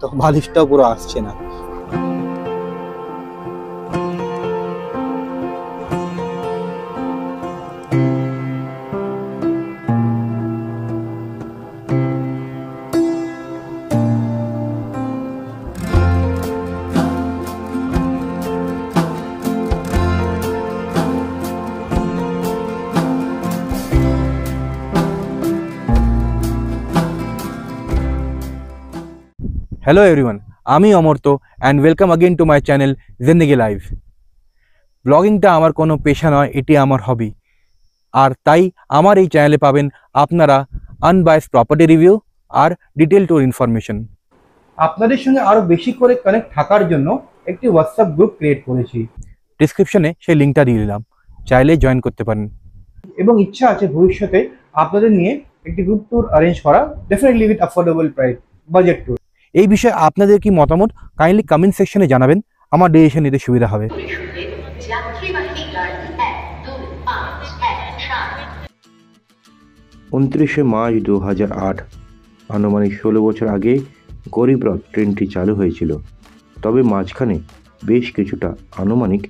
তো বালিশটাও পুরো আসছে না। হ্যালো এভরিওয়ান, আমি Amartya and welcome again to my channel Zindagi live. ব্লগিংটা আমার কোনো পেশা নয়, এটি আমার হবি। আর তাই আমার এই চ্যানেলে পাবেন আপনারা আনবায়াসড প্রপার্টি রিভিউ আর ডিটেল ট্যুর ইনফরমেশন। আপনাদের সঙ্গে আরও বেশি করে কানেক্ট থাকার জন্য একটি হোয়াটসঅ্যাপ গ্রুপ ক্রিয়েট করেছি, ডিসক্রিপশনে সেই লিঙ্কটা দিয়ে দিলাম, চাইলে জয়েন করতে পারেন। এবং ইচ্ছা আছে ভবিষ্যতে আপনাদের নিয়ে একটি গ্রুপ ট্যুর অ্যারেঞ্জ করা, definitely with affordable price, budget tour. এই বিষয়ে আপনাদের কি মতামত কাইন্ডলি কমেন্ট সেকশনে জানাবেন, আমার ডিসিশন নিতে সুবিধা হবে। 29শে মার্চ 2008 আনুমানিক 16 বছর আগে গরিব রথ ট্রেনটি চালু হয়েছিল। তবে মাঝখানে বেশ কিছুটা আনুমানিক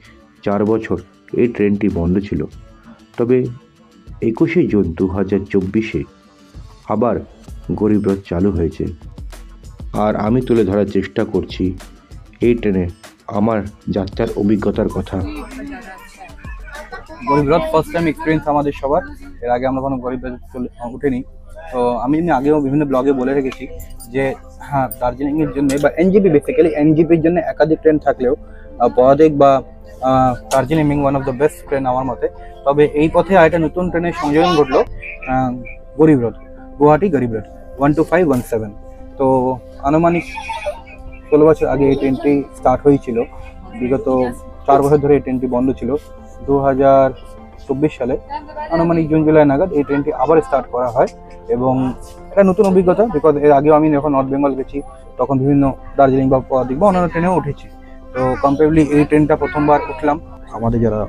4 বছর এই ট্রেনটি বন্ধ ছিল। তবে 21শে জুন 2024-এ আবার গরিব রথ চালু হয়েছে। আর আমি তুলে ধরার চেষ্টা করছি এই ট্রেনে আমার যাত্রার অভিজ্ঞতার কথা। গরিব রথ ফার্স্ট টাইম এক্সপিরিয়েন্স আমাদের সবার। এর আগে আমরা কোনো গরিব রথ উঠিনি। তো আমি আগেও বিভিন্ন ব্লগে বলে রেখেছি যে হ্যাঁ, দার্জিলিংয়ের জন্য বা এনজিপি, বেসিক্যালি এনজিপির জন্য একাধিক ট্রেন থাকলেও পদাতিক বা Darjeeling being one of the best train আমার মতে। তবে এই পথে আরেকটা নতুন ট্রেনের সংযোজন ঘটলো, গরিব রথ, গুয়াহাটি গরিব রথ 12517। তো আনুমানিক 16 বছর আগে এই ট্রেনটি স্টার্ট হয়েছিল। বিগত 4 বছর ধরে এই ট্রেনটি বন্ধ ছিল। 2024 সালে আনুমানিক জুন জুলাই নাগাদ এই ট্রেনটি আবার স্টার্ট করা হয়। এবং এটা নতুন অভিজ্ঞতা, বিকজ এর আগেও আমি যখন নর্থ বেঙ্গল গেছি তখন বিভিন্ন দার্জিলিং বা পদাতিক বা অন্যান্য ট্রেনেও উঠেছি। তো কম্পারেবলি এই ট্রেনটা প্রথমবার উঠলাম। আমাদের যারা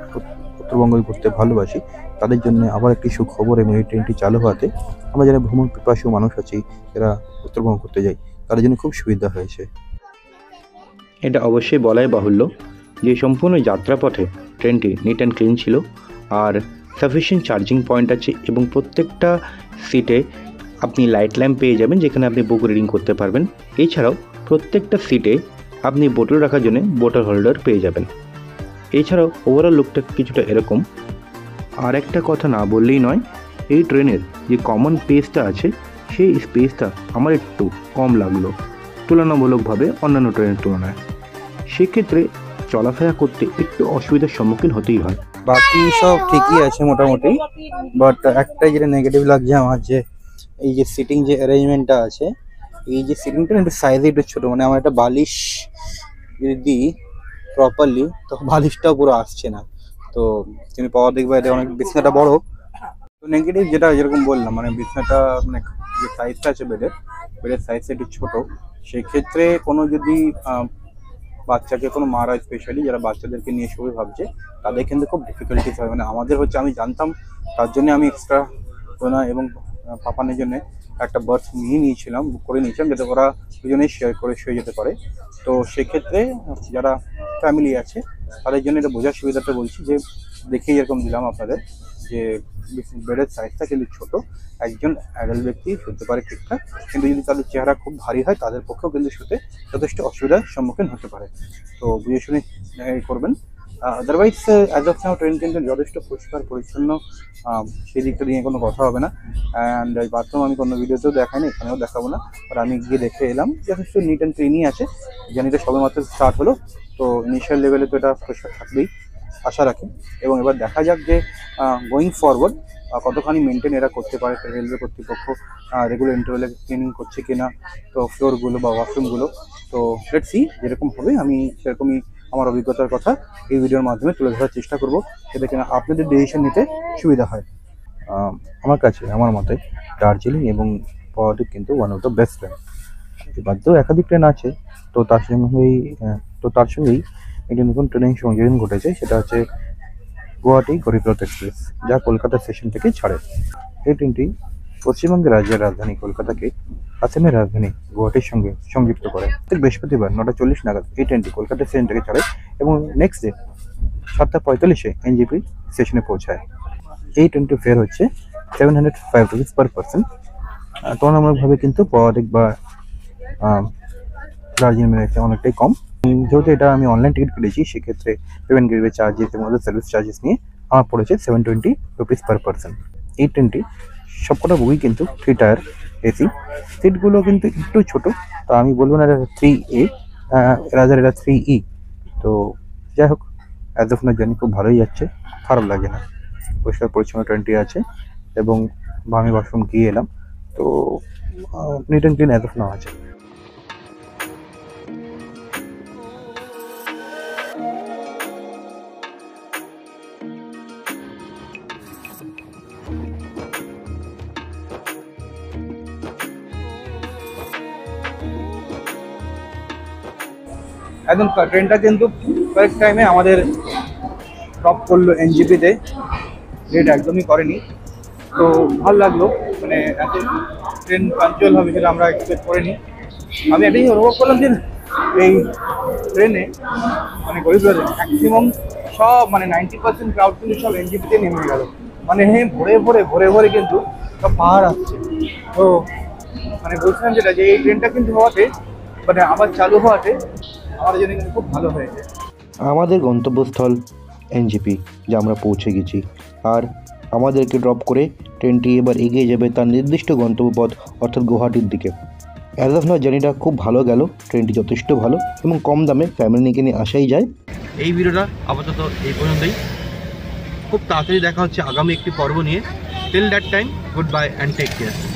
উত্তরবঙ্গে ঘুরতে ভালোবাসি তাদের জন্য আবার একটি সুখবর, এবং এই ট্রেনটি চালু হওয়াতে আমরা যারা ভ্রমণ পিপাসু মানুষ আছি, যারা উত্তরবঙ্গ ঘুরতে যাই, তাদের জন্য খুব সুবিধা হয়েছে। এটা অবশ্যই বলাই বাহুল্য যে সম্পূর্ণ যাত্রাপথে ট্রেনটি নিট অ্যান্ড ক্লিন ছিল, আর সাফিসিয়েন্ট চার্জিং পয়েন্ট আছে, এবং প্রত্যেকটা সিটে আপনি লাইট ল্যাম্প পেয়ে যাবেন যেখানে আপনি বুক রিডিং করতে পারবেন। এছাড়াও প্রত্যেকটা সিটে আপনি বোতল রাখার জন্য বোতল হোল্ডার পেয়ে যাবেন। এছাড়াও ওভারঅল লুকটা কিছুটা এরকম। আর একটা কথা না বললেই নয়, এই ট্রেনের যে কমন স্পেসটা আছে সেই স্পেসটা আমার একটু কম লাগলো তুলনামূলকভাবে অন্যান্য ট্রেনের তুলনায়। সেক্ষেত্রে চলাফেরা করতে একটু অসুবিধার সম্মুখীন হতেই হয়। বাকি সব ঠিকই আছে মোটামুটি, বাট একটাই যেটা নেগেটিভ লাগছে আমার, যে এই যে সিটিং যে অ্যারেঞ্জমেন্টটা আছে, এই যে সিটিংটা একটু সাইজে একটু ছোটো। মানে আমার একটা বালিশ যদি দিই প্রপারলি, তো বালিশটাও পুরো আসছে না। তো তুমি পাওয়া দেখবে এটা অনেক, বিছনাটা বড়। তো নেগেটিভ যেটা যেরকম বললাম, মানে বিছনাটা মানে যে সাইজটা আছে বেডের সাইজটা একটু ছোটো। সেক্ষেত্রে কোনো যদি বাচ্চাকে, কোনো মারা স্পেশালি যারা বাচ্চাদেরকে নিয়ে শুরু ভাবছে, তাদের কিন্তু খুব ডিফিকাল্টিস হয়। মানে আমাদের হচ্ছে, আমি জানতাম, তার জন্য আমি এক্সট্রা ওনা এবং পাপানের জন্য একটা বার্থ নিয়েছিলাম, বুক করে নিয়েছিলাম, যাতে ওরা দুজনেই শেয়ার করে শুয়ে যেতে পারে। তো সেক্ষেত্রে যারা ফ্যামিলি আছে তাদের জন্য এটা বোঝার সুবিধাটা বলছি, যে দেখেই এরকম দিলাম আপনাদের, যে বেডের সাইজটা কিন্তু ছোটো। একজন অ্যাডাল্ট ব্যক্তি শুতে পারে ঠিকঠাক, কিন্তু যদি তাদের চেহারা খুব ভারী হয় তাদের পক্ষেও কিন্তু শুতে যথেষ্ট অসুবিধার সম্মুখীন হতে পারে। তো বুঝে শুনে করবেন। Otherwise as of now train কিন্তু যথেষ্ট পরিষ্কার পরিচ্ছন্ন, সেই দিকটা নিয়ে কোনো কথা হবে না। অ্যান্ড এই বাথরুম আমি কোনো ভিডিওতেও দেখাইনি, এখানেও দেখাবো না, আর আমি গিয়ে দেখে এলাম, যথেষ্ট নিট অ্যান্ড ক্লিনই আছে। জার্নিটা সবেমাত্র স্টার্ট হলো, তো ইনিশিয়াল লেভেলে তো এটা পরিষ্কার থাকবেই, আশা রাখি। এবং এবার দেখা যাক যে গোয়িং ফরওয়ার্ড কতখানি মেনটেন এরা করতে পারে, রেলওয়ে কর্তৃপক্ষ রেগুলার ইন্টারভ্যালে ক্লিনিং করছে কিনা, তো ফ্লোরগুলো বা ওয়াশরুমগুলো। তো লেটস সি, যেরকম হবে আমি সেরকমই আমার অভিজ্ঞতার কথা এই ভিডিওর মাধ্যমে তুলে ধরার চেষ্টা করব, যাতে কিনা আপনাদের ডিসিশন নিতে সুবিধা হয়। আমার কাছে, আমার মতে দার্জিলিং এবং পদাতিক কিন্তু one of the best train. বাদেও একাধিক ট্রেন আছে, তো তার সঙ্গেই একটি নতুন ট্রেনের সংযোজন ঘটেছে, সেটা হচ্ছে গুয়াহাটি গরিব রথ এক্সপ্রেস, যা কলকাতা স্টেশন থেকে ছাড়ে। এই ট্রেনটি পশ্চিমবঙ্গের রাজ্যের রাজধানী কলকাতাকে আসামের রাজধানী গুয়াহাটির সঙ্গে সংযুক্ত করে। প্রত্যেক বৃহস্পতিবার 9:40 নাগাদ এই ট্রেনটি কলকাতা স্টেশন থেকে চলে এবং নেক্সট ডে 7:45-এ এনজেপি স্টেশনে পৌঁছায়। এই ট্রেনটির ফেয়ার হচ্ছে 705 রুপিস পার পার্সন। তুলনামূলকভাবে কিন্তু পদাতিক বা দার্জিলিং মেলে অনেকটাই কম। যেহেতু এটা আমি অনলাইন টিকিট কেটেছি, সেক্ষেত্রে পেমেন্ট গেটওয়ে চার্জেস এবং সার্ভিস চার্জেস নিয়ে আমার পড়েছে 720 রুপিস পার পার্সন। এই ট্রেনটি সবকটা বগি কিন্তু 3 টায়ার এসি। সিটগুলো কিন্তু একটু ছোট, তো আমি বলবো না এটা 3A, রাজার এটা 3E। তো যাই হোক, অ্যাজ অফ না জার্নি খুব ভালোই যাচ্ছে, খারাপ লাগে না। পরিষ্কার পরিচ্ছন্ন ট্রেনটি আছে এবং আমি ওয়াশরুম গিয়ে এলাম, তো neat and clean as of now আছে। একদম ট্রেনটা কিন্তু কয়েক টাইমে আমাদের স্টপ করলো এনজেপিতে, লেট একদমই করেনি। তো ভালো লাগলো, মানে এত ট্রেন পাঞ্চুয়াল হবে সেটা আমরা এক্সপেক্ট করিনি। আমি এটাই অনুভব করলাম যে এই ট্রেনে মানে গরিবরা ম্যাক্সিমাম সব মানে 90% ক্রাউড কিন্তু সব এনজেপিতে নেমে গেল। মানে ভরে ভরে কিন্তু সব পাহাড় আসছে। তো মানে বলছিলাম যেটা, যে এই ট্রেনটা কিন্তু হওয়াতে মানে আবার চালু হওয়াতে আমাদের জন্য কিন্তু খুব ভালো হয়েছে। আমাদের গন্তব্যস্থল এনজেপি, যা আমরা পৌঁছে গেছি, আর আমাদেরকে ড্রপ করে ট্রেনটি এবার এগিয়ে যাবে তার নির্দিষ্ট গন্তব্যপথ অর্থাৎ গুয়াহাটির দিকে। অ্যাজ অফ নাও জার্নিটা খুব ভালো গেল, ট্রেনটি যথেষ্ট ভালো এবং কম দামে ফ্যামিলিকে নিয়ে আসাই যায়। এই ভিডিওটা আপাতত এই পর্যন্তই। খুব তাড়াতাড়ি দেখা হচ্ছে আগামী একটি পর্ব নিয়ে। Till that time, good bye and take care.